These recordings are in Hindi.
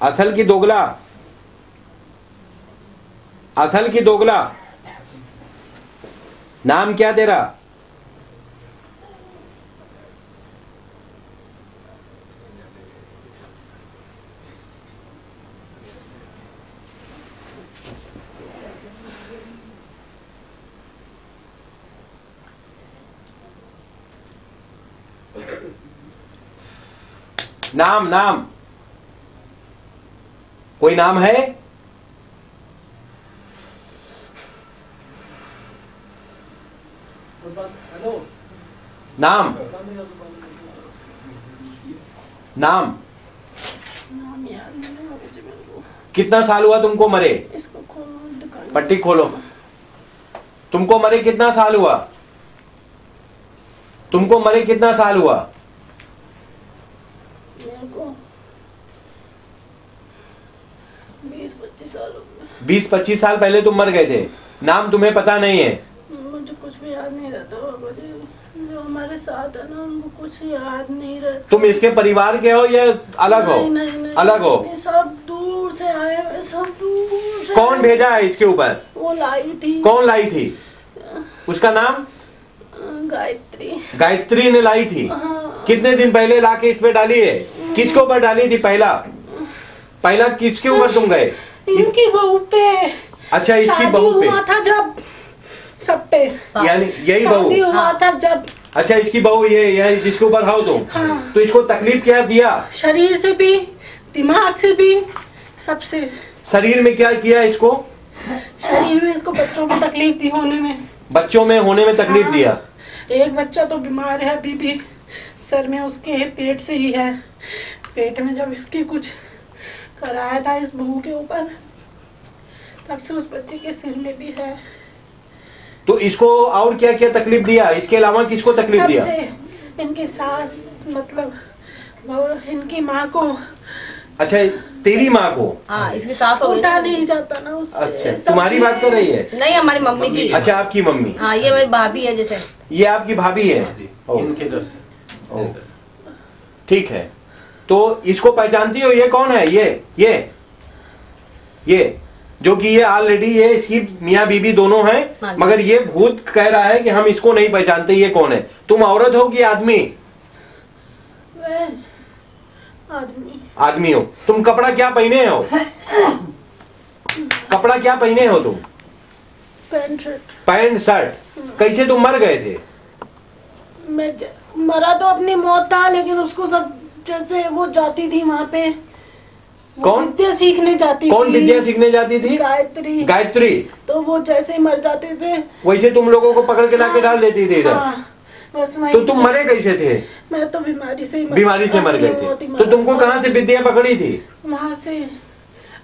असल की दोगला, असल की दोगला। नाम क्या तेरा? नाम, नाम कोई नाम है? नाम, नाम कितना साल हुआ तुमको मरे? पट्टी खोलो। तुमको मरे कितना साल हुआ? तुमको मरे कितना साल हुआ? 20-25 साल पहले तुम मर गए थे। नाम तुम्हें पता नहीं है? मुझे कुछ भी याद नहीं रहता बाबा जी, जो हमारे साथ है ना उनको कुछ याद नहीं रहता। तुम इसके परिवार के हो या अलग हो? नहीं, नहीं, अलग हो? सब दूर से आए हैं, सब दूर से। कौन भेजा है इसके ऊपर? वो लाई थी। कौन लाई थी? उसका नाम? गायत्री। गायत्री ने लाई थी। हाँ। कितने दिन पहले लाके इसमें डाली है? किसके ऊपर डाली थी? पहला पहला किसके ऊपर तुम गए? इनकी बहू पे। अच्छा, इसकी बहू पे हुआ था जब, सब पे। यानी यही बहू हुआ था जब। अच्छा, इसकी बहू ये जिसके ऊपर हो तुम। हाँ। तो इसको तकलीफ क्या दिया? शरीर से भी, दिमाग से भी, सबसे। शरीर में क्या किया इसको? शरीर में इसको बच्चों को तकलीफ दी, होने में। बच्चों में होने में तकलीफ हाँ। दिया। एक बच्चा तो बीमार है अभी भी, सर में उसके पेट से ही है। पेट में जब इसके कुछ कराया था इस बहू के ऊपर, तब से उस बच्चे के सिर में भी है। तो इसको और क्या क्या तकलीफ दिया? इसके अलावा किसको तकलीफ दिया? सबसे। इनकी सास, मतलब इनकी माँ को। अच्छा, तेरी माँ को? हाँ, इसकी सास हो उठा नहीं जाता ना उससे। अच्छा, तुम्हारी बात कर रही है? नहीं, हमारी मम्मी की। अच्छा, आपकी मम्मी। हाँ, ये मेरी भाभी है जैसे। ये आपकी भाभी है? इनके घर से। ठीक है। तो इसको पहचानती हो? ये कौन है? ये जो कि ये ऑलरेडी ये इसकी मियाँ बीबी दोनों हैं, मगर ये भूत कह रहा है कि हम इसको नहीं पहचानते, ये कौन है? तुम औरत हो कि आदमी? आदमी। आदमी हो। तुम कपड़ा क्या पहने हो? कपड़ा क्या पहने हो तुम? Pant shirt. Pant shirt. कैसे तुम मर गए थे? मैं मरा तो अपनी मौत था, लेकिन उसको सब, जैसे वो जाती थी वहाँ पे। कौन? विद्या सीखने जाती। कौन विद्या सीखने जाती थी? गायत्री। गायत्री। तो वो जैसे ही मर जाते थे, वैसे तुम लोगों को पकड़ के लाके डाल देती थी इधर। हाँ, बस तो तुम मरे कैसे थे? मैं तो बीमारी से मर गए थे। तो तुमको कहाँ से विद्या पकड़ी थी? वहाँ से,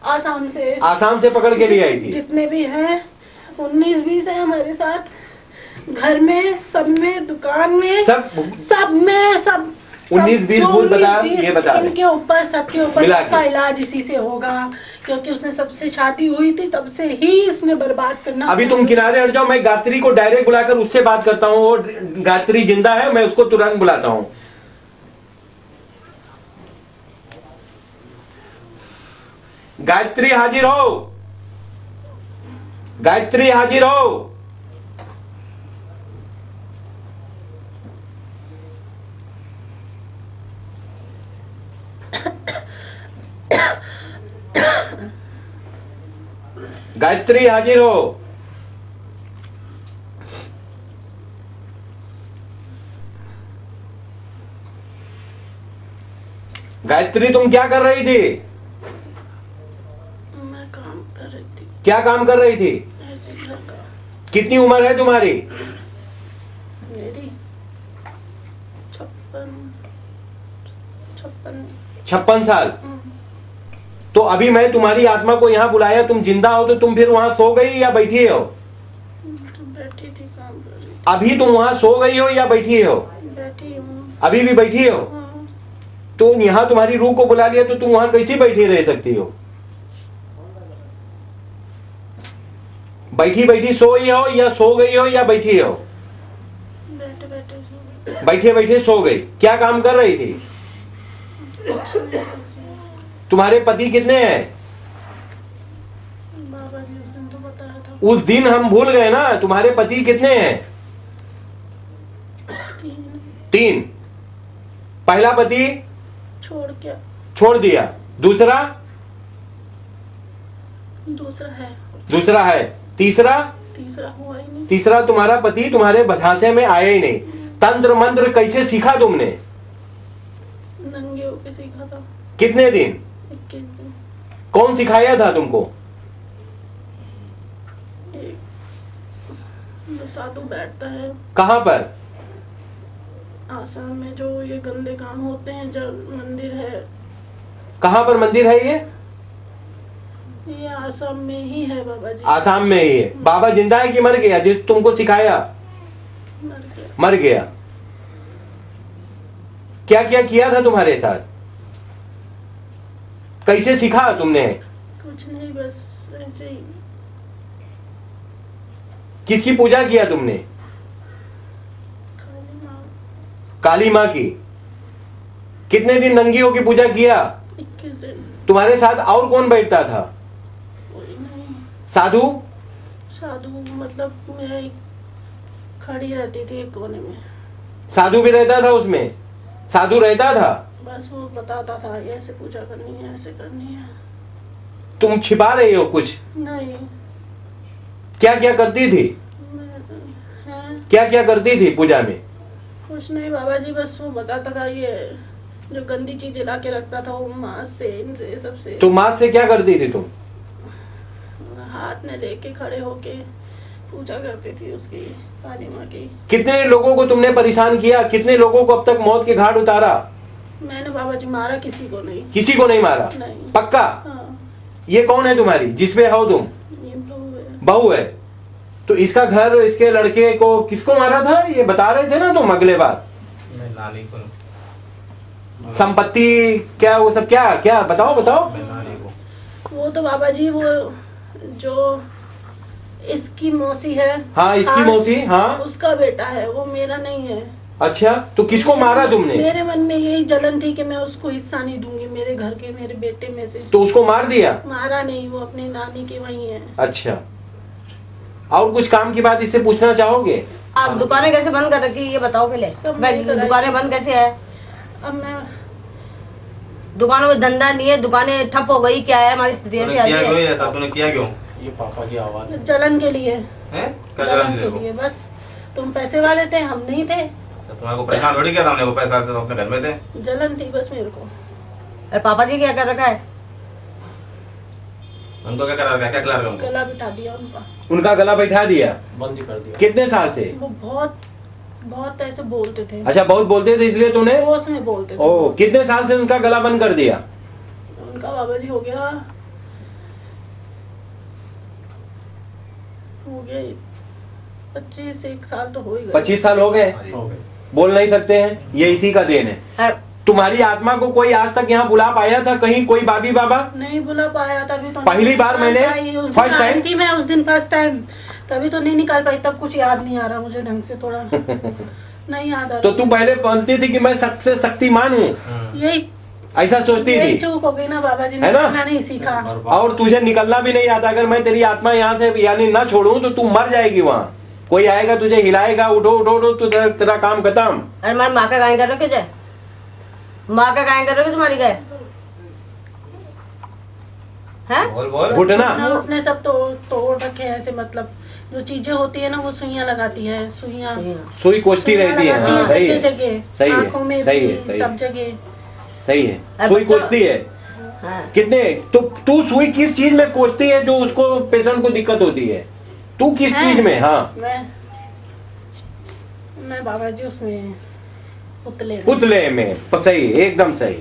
आसाम से। आसाम से पकड़ के लिए आई थी? जितने भी हैं 19-20 है हमारे साथ, घर में, सब में, दुकान में, सब में, सब 19-20 भूत बता, ये बता रहे। इनके ऊपर, सबके ऊपर, सबका इलाज इसी से होगा, क्योंकि उसने सबसे शादी हुई थी, तब से ही इसने बर्बाद करना। अभी तुम किनारे हट जाओ, मैं गायत्री को डायरेक्ट बुलाकर उससे बात करता हूँ। वो गायत्री जिंदा है, मैं उसको तुरंत बुलाता हूँ। गायत्री हाजिर हो, गायत्री हाजिर हो। गायत्री हाजिर हो। गायत्री, तुम क्या कर रही थी? मैं काम कर रही थी। क्या काम कर रही थी? ऐसे घर का। कितनी उम्र है तुम्हारी? मेरी 56 साल। तो अभी मैं तुम्हारी आत्मा को यहाँ बुलाया, तुम जिंदा हो, तो तुम फिर वहां सो गई या बैठी हो? बैठी थी, काम कर रही थी। अभी तुम वहां सो गई हो या बैठी हो? बैठी हूँ। अभी भी बैठी हो? तो यहाँ तुम्हारी रूह को बुला लिया, तो तुम वहां कैसे बैठी रह सकती हो? बैठी बैठी सोई हो या सो गई हो या बैठी हो? बैठे बैठे बैठे सो गई। क्या काम कर रही थी? तुम्हारे पति कितने हैं? बाबा जी उस दिन तो बताया था। उस दिन हम भूल गए ना। तुम्हारे पति कितने हैं? 3। पहला पति छोड़ दिया, दूसरा दूसरा है, तीसरा हुआ ही नहीं। तीसरा तुम्हारा पति तुम्हारे झांसे में आया ही नहीं। तंत्र मंत्र कैसे सीखा तुमने? नंगे होके सीखा था। कितने दिन? 21 दिन। कौन सिखाया था तुमको? एक जो साधु बैठता है कहाँ पर? आसाम में, जो ये गंदे काम होते हैं, जब मंदिर है। कहाँ पर मंदिर है ये? ये आसाम में ही है बाबा जी। आसाम में ही है। बाबा जिंदा है कि मर गया जिस तुमको सिखाया? मर गया। मर गया। क्या क्या किया था तुम्हारे साथ? कैसे सीखा तुमने? कुछ नहीं, बस ऐसे ही। किसकी पूजा किया तुमने? काली माँ की। कितने दिन नंगी होकर पूजा किया? 21 दिन। तुम्हारे साथ और कौन बैठता था? कोई नहीं। साधु मतलब मैं खड़ी रहती थी एक कोने में। साधु भी रहता था उसमें? साधु रहता था? बस वो बताता था ऐसे पूजा करनी है, ऐसे करनी है। तुम छिपा रही हो कुछ? नहीं। क्या क्या करती थी? क्या क्या करती थी पूजा में? कुछ नहीं बाबा जी, बस वो बताता था ये जो गंदी चीजें ला के रखता था, वो मांस से, इनसे, सबसे। तो मांस से क्या करती थी तुम? हाथ में लेके खड़े होके पूजा करती थी उसकी, काली माँ की। कितने लोगों को तुमने परेशान किया? कितने लोगों को अब तक मौत के घाट उतारा? मैंने बाबा जी मारा किसी को नहीं। किसी को नहीं मारा? नहीं। पक्का? हाँ। ये कौन है तुम्हारी जिसपे हो तुम? ये बहू है। बहू है। तो इसका घर, इसके लड़के को किसको मारा था ये बता रहे थे ना तुम अगले बार? मैं नानी को। संपत्ति क्या, वो सब क्या क्या बताओ बताओ। मैं नानी को। वो तो बाबा जी वो जो इसकी मौसी है। हाँ, इसकी आज मौसी, हाँ। उसका बेटा है, वो मेरा नहीं है। अच्छा, तो किसको मारा तुमने? मेरे मन में यही जलन थी कि मैं उसको हिस्सा नहीं दूंगी मेरे घर के, मेरे बेटे में से। तो उसको मार दिया? मारा नहीं, वो अपनी नानी के वही है। अच्छा, और कुछ काम की बात इससे पूछना चाहोगे? आप दुकानें कैसे बंद कर रखी ये बताओ पहले। सब नहीं कराई। दुकानें बंद कैसे है? अब मैं दुकानों में धंधा नहीं है, दुकानें ठप हो गई, क्या है हमारी स्थिति ऐसी आ किया गई क्यों है? ऐसा? तूने किया क्यों? ये पापा की आवाज है। जलन के लिए। हैं? क्या जलन जलन के देखो? लिए बस। तुम पैसे वाले थे, हम नहीं थे। तुम्हारे को परेशान थोड़ी किया था हमने, वो पैसा तो अपने घर में थे। जलन थी बस मेरे को। और पापा जी क्या कर रखा है? उनको क्या करा, क्या खिला रहे हो उनको? गला बिठा दिया उनका। उनका गला बैठा दिया? बंद ही कर दिया। कितने साल से? वो बहुत बहुत ऐसे बोलते थे। अच्छा, बहुत बोलते थे इसलिए तूने? जोश में बोलते थे। ओ, कितने साल से उनका गला बंद कर दिया? उनका बाबा जी हो गया 25 एक साल तो हो ही गए। 25 साल हो गए? हो गए। बोल नहीं सकते हैं, ये इसी का देन है। और तुम्हारी आत्मा को कोई आज तक यहाँ बुला पाया था कहीं? कोई बाबी बाबा? नहीं बुला पाया, तभी तो पहली नहीं बार निकाल मैंने पाई। उस first दिन आई time? थी मैं उस दिन फर्स्ट टाइम, तभी तो नहीं निकाल पाई। तब कुछ याद नहीं आ रहा मुझे ढंग से, थोड़ा नहीं याद आ तो रहा। तू पहले बोलती थी कि मैं सबसे शक्तिमान हूँ, यही ऐसा सोचती यही थी, चूक हो गई ना बाबा जी ने, है ना? इतना नहीं सीखा। और तुझे निकलना भी नहीं आता। अगर मैं तेरी आत्मा यहाँ से यानी ना छोड़ूं तो तू मर जाएगी। वहाँ कोई आएगा तुझे हिलाएगा, उठो उठो उठो, तो तेरा काम खत्म। अरे हमारी माँ का गाय कर रखे जाए, माँ का गाय कर रखे तुम्हारी गाय है? बोल बोल। घुटना अपने सब तोड़ रखे हैं ऐसे, मतलब जो चीजें होती है ना वो सुइयां लगाती है, सुइयां सुई कोसती रहती है। हाँ, सही है, जगह सही है, आंखों में सही भी, है, सही सब है। जगह। सही है, और सुई बच्चों- कोसती है। हाँ। कितने तो तू सुई किस चीज में कोसती है जो उसको पेशेंट को दिक्कत होती है? तू किस मैं- चीज में? हाँ, मैं बाबा जी उसमें पुतले में। पुतले में। सही, एकदम सही,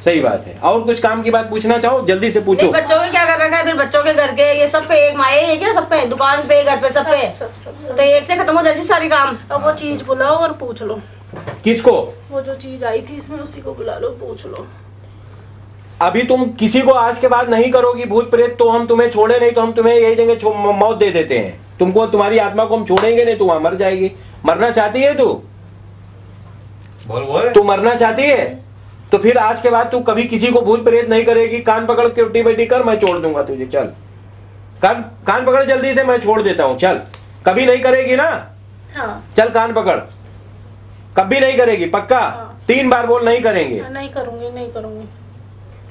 सही बात है। और कुछ काम की बात पूछना चाहो? जल्दी से पूछो। नहीं, बच्चों के क्या कर रखा है फिर? बच्चों के घर के ये सब पे एक माए है क्या? सब पे दुकान पे, घर पे, सब पे। सब। तो एक से खत्म हो जैसी सारी काम। अब वो चीज बुलाओ और पूछ लो। किसको? वो जो चीज आई थी इसमें, उसी को बुला लो, पूछ लो। अभी तुम किसी को आज के बाद नहीं करोगी भूत प्रेत, तो हम तुम्हें छोड़े नहीं तो हम तुम्हें यही जगह मौत दे देते हैं। तुमको, तुम्हारी आत्मा को हम छोड़ेंगे नहीं, तू वहां मर जाएगी। मरना चाहती है तू? बोल बोल। तू मरना चाहती है? तो फिर आज के बाद तू कभी किसी को भूत प्रेत नहीं करेगी। कान पकड़ के उल्टी बैठी कर, मैं छोड़ दूंगा तुझे। चल कान पकड़ जल्दी से, मैं छोड़ देता हूँ। चल कभी नहीं करेगी ना? हाँ चल कान पकड़, कभी नहीं करेगी पक्का? हाँ। 3 बार बोल, नहीं करेंगे। नहीं करूंगी, नहीं करूंगी।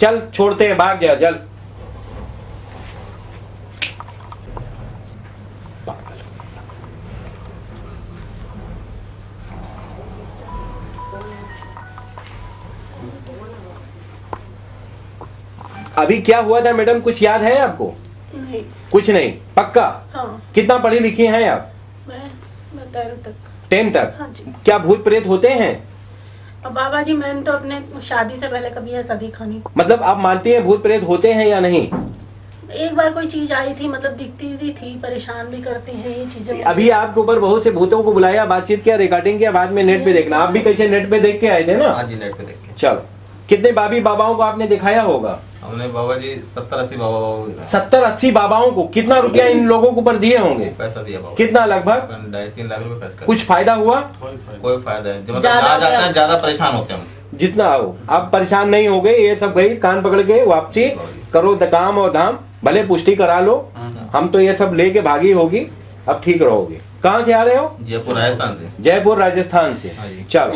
चल छोड़ते हैं, भाग जा चल। अभी क्या हुआ था मैडम, कुछ याद है आपको? नहीं। कुछ नहीं पक्का? हाँ कितना पढ़ी लिखी हैं आप? मैं 10 तक। 10 तक? हाँ जी। क्या भूत प्रेत होते हैं? अब बाबा जी मैंने तो अपने शादी से पहले कभी ऐसा देखा नहीं। मतलब आप मानती हैं भूत प्रेत होते हैं या नहीं? एक बार कोई चीज आई थी, मतलब दिखती भी थी, परेशान भी करती है ये चीजें। अभी आपके ऊपर बहुत से भूतों को बुलाया, बातचीत किया, रिकॉर्डिंग किया, बाद में नेट पे देखना। आप भी कैसे नेट पे देख के आए थे ना? हाँ जी, नेट पे देख के। चलो, कितने बाबी बाबाओं को आपने दिखाया होगा? हमने बाबा जी 70-80 बाबा को दिखाया। 70-80 बाबाओं को। कितना रुपया इन लोगों को ऊपर दिए होंगे? पैसा दिया बाबा। कितना? लगभग 2.5-3 लाख रुपए खर्च कर। कुछ फायदा हुआ? कोई फायदा है, मतलब ज्यादा जहाँ जाते हो हैं ज्यादा परेशान होते हैं हम। जितना आओ, आप परेशान नहीं हो गए? ये सब गई कान पकड़ के वापसी करो, काम और धाम, भले पुष्टि करा लो। हम तो ये सब लेके भागी होगी, अब ठीक रहोगे। कहाँ से आ रहे हो? जयपुर राजस्थान से। जयपुर राजस्थान से। हाँ जी। चलो।